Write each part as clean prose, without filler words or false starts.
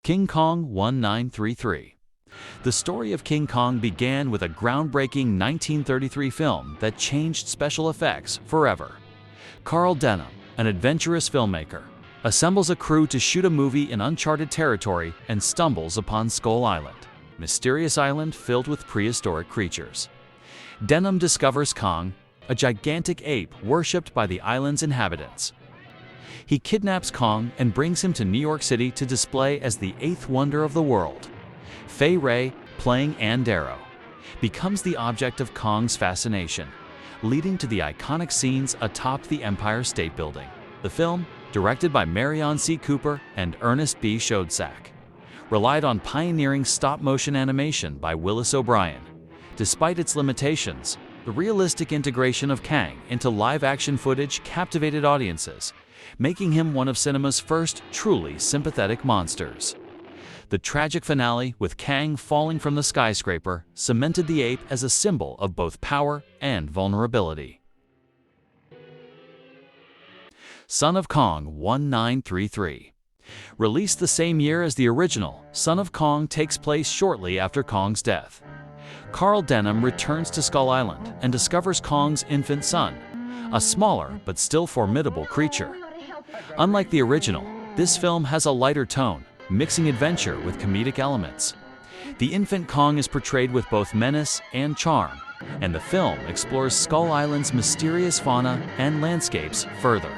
King Kong 1933. The story of King Kong began with a groundbreaking 1933 film that changed special effects forever. Carl Denham, an adventurous filmmaker, assembles a crew to shoot a movie in uncharted territory and stumbles upon Skull Island, a mysterious island filled with prehistoric creatures. Denham discovers Kong, a gigantic ape worshipped by the island's inhabitants. He kidnaps Kong and brings him to New York City to display as the eighth wonder of the world. Fay Wray, playing Ann Darrow, becomes the object of Kong's fascination, leading to the iconic scenes atop the Empire State Building. The film, directed by Marion C. Cooper and Ernest B. Schoedsack, relied on pioneering stop-motion animation by Willis O'Brien. Despite its limitations, the realistic integration of Kang into live-action footage captivated audiences, making him one of cinema's first truly sympathetic monsters. The tragic finale, with Kang falling from the skyscraper, cemented the ape as a symbol of both power and vulnerability. Son of Kong 1933. Released the same year as the original, Son of Kong takes place shortly after Kong's death. Carl Denham returns to Skull Island and discovers Kong's infant son, a smaller but still formidable creature. Unlike the original, this film has a lighter tone, mixing adventure with comedic elements. The infant Kong is portrayed with both menace and charm, and the film explores Skull Island's mysterious fauna and landscapes further.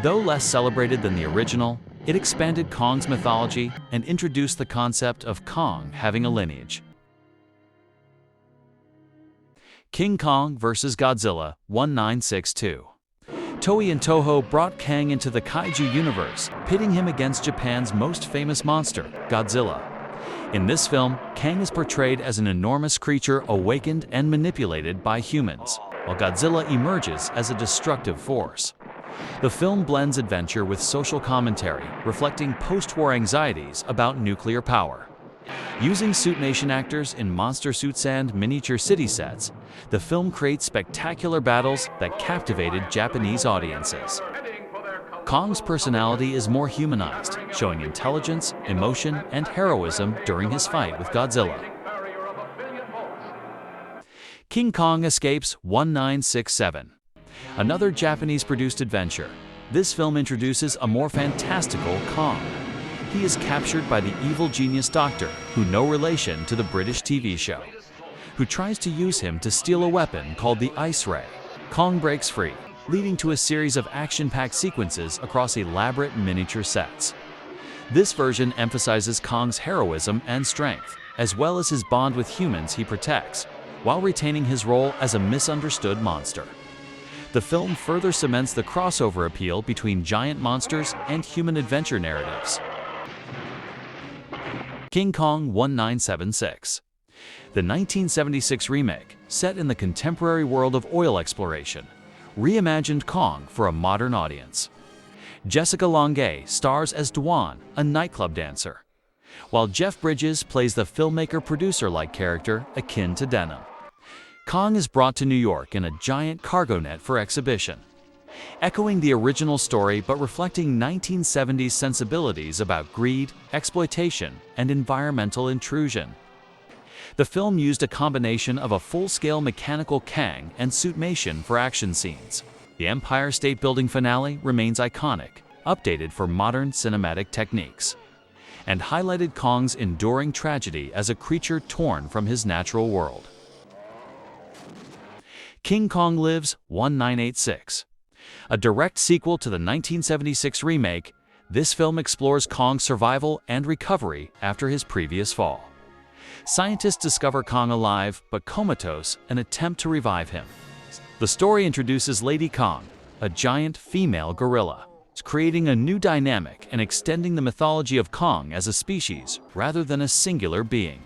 Though less celebrated than the original, it expanded Kong's mythology and introduced the concept of Kong having a lineage. King Kong vs. Godzilla 1962. Toei and Toho brought Kang into the kaiju universe, pitting him against Japan's most famous monster, Godzilla. In this film, Kang is portrayed as an enormous creature awakened and manipulated by humans, while Godzilla emerges as a destructive force. The film blends adventure with social commentary, reflecting post-war anxieties about nuclear power. Using Suitmation actors in monster suits and miniature city sets, the film creates spectacular battles that captivated Japanese audiences. Kong's personality is more humanized, showing intelligence, emotion, and heroism during his fight with Godzilla. King Kong Escapes 1967. Another Japanese-produced adventure, this film introduces a more fantastical Kong. He is captured by the evil genius doctor, who no relation to the British TV show, who tries to use him to steal a weapon called the Ice Ray. Kong breaks free, leading to a series of action-packed sequences across elaborate miniature sets. This version emphasizes Kong's heroism and strength, as well as his bond with humans he protects, while retaining his role as a misunderstood monster. The film further cements the crossover appeal between giant monsters and human adventure narratives. King Kong 1976. The 1976 remake, set in the contemporary world of oil exploration, reimagined Kong for a modern audience. Jessica Lange stars as Dwan, a nightclub dancer, while Jeff Bridges plays the filmmaker-producer-like character akin to Denham. Kong is brought to New York in a giant cargo net for exhibition, echoing the original story but reflecting 1970s sensibilities about greed, exploitation, and environmental intrusion. The film used a combination of a full-scale mechanical Kang and Suitmation for action scenes. The Empire State Building finale remains iconic, updated for modern cinematic techniques, and highlighted Kong's enduring tragedy as a creature torn from his natural world. King Kong Lives 1986. A direct sequel to the 1976 remake, this film explores Kong's survival and recovery after his previous fall. Scientists discover Kong alive but comatose and attempt to revive him. The story introduces Lady Kong, a giant female gorilla, creating a new dynamic and extending the mythology of Kong as a species rather than a singular being.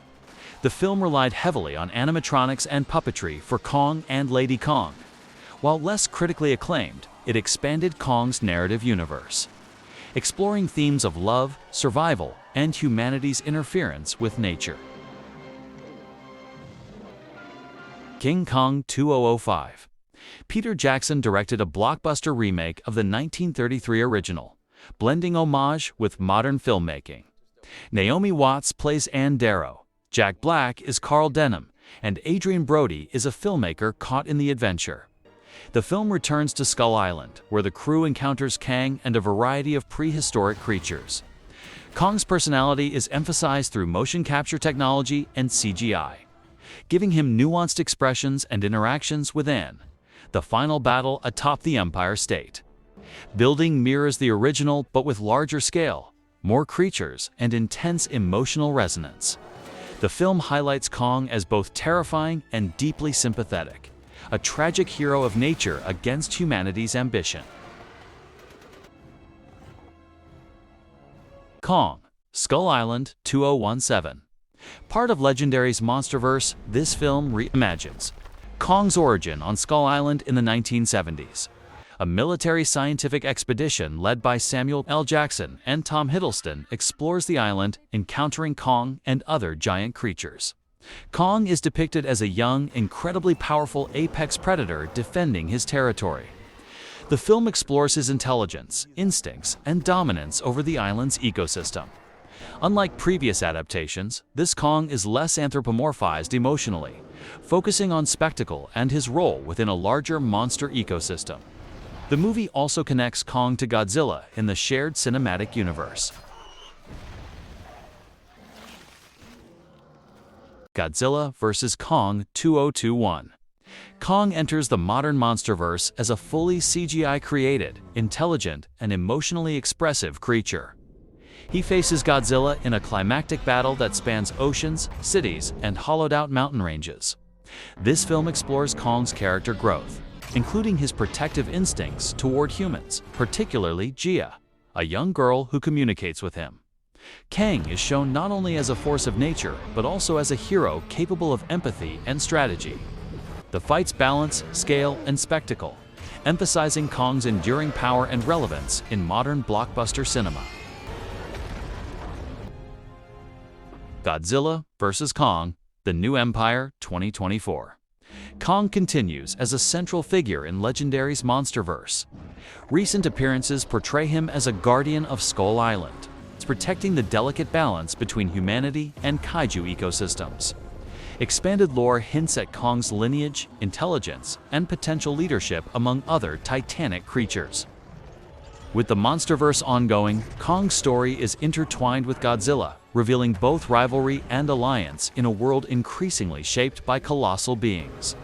The film relied heavily on animatronics and puppetry for Kong and Lady Kong. While less critically acclaimed, it expanded Kong's narrative universe, exploring themes of love, survival, and humanity's interference with nature. King Kong 2005. Peter Jackson directed a blockbuster remake of the 1933 original, blending homage with modern filmmaking. Naomi Watts plays Ann Darrow, Jack Black is Carl Denham, and Adrian Brody is a filmmaker caught in the adventure. The film returns to Skull Island, where the crew encounters Kang and a variety of prehistoric creatures. Kong's personality is emphasized through motion capture technology and CGI, giving him nuanced expressions and interactions with Ann, the final battle atop the Empire State. Building mirrors the original but with larger scale, more creatures, and intense emotional resonance. The film highlights Kong as both terrifying and deeply sympathetic, a tragic hero of nature against humanity's ambition. Kong, Skull Island 2017. Part of Legendary's MonsterVerse, this film reimagines Kong's origin on Skull Island in the 1970s. A military scientific expedition led by Samuel L. Jackson and Tom Hiddleston explores the island, encountering Kong and other giant creatures. Kong is depicted as a young, incredibly powerful apex predator defending his territory. The film explores his intelligence, instincts, and dominance over the island's ecosystem. Unlike previous adaptations, this Kong is less anthropomorphized emotionally, focusing on spectacle and his role within a larger monster ecosystem. The movie also connects Kong to Godzilla in the shared cinematic universe. Godzilla vs. Kong 2021. Kong enters the modern MonsterVerse as a fully CGI-created, intelligent, and emotionally expressive creature. He faces Godzilla in a climactic battle that spans oceans, cities, and hollowed-out mountain ranges. This film explores Kong's character growth, including his protective instincts toward humans, particularly Jia, a young girl who communicates with him. Kang is shown not only as a force of nature, but also as a hero capable of empathy and strategy. The fights balance scale and spectacle, emphasizing Kong's enduring power and relevance in modern blockbuster cinema. Godzilla vs. Kong: The New Empire 2024. Kong continues as a central figure in Legendary's MonsterVerse. Recent appearances portray him as a guardian of Skull Island, protecting the delicate balance between humanity and kaiju ecosystems. Expanded lore hints at Kong's lineage, intelligence, and potential leadership among other titanic creatures. With the MonsterVerse ongoing, Kong's story is intertwined with Godzilla, revealing both rivalry and alliance in a world increasingly shaped by colossal beings.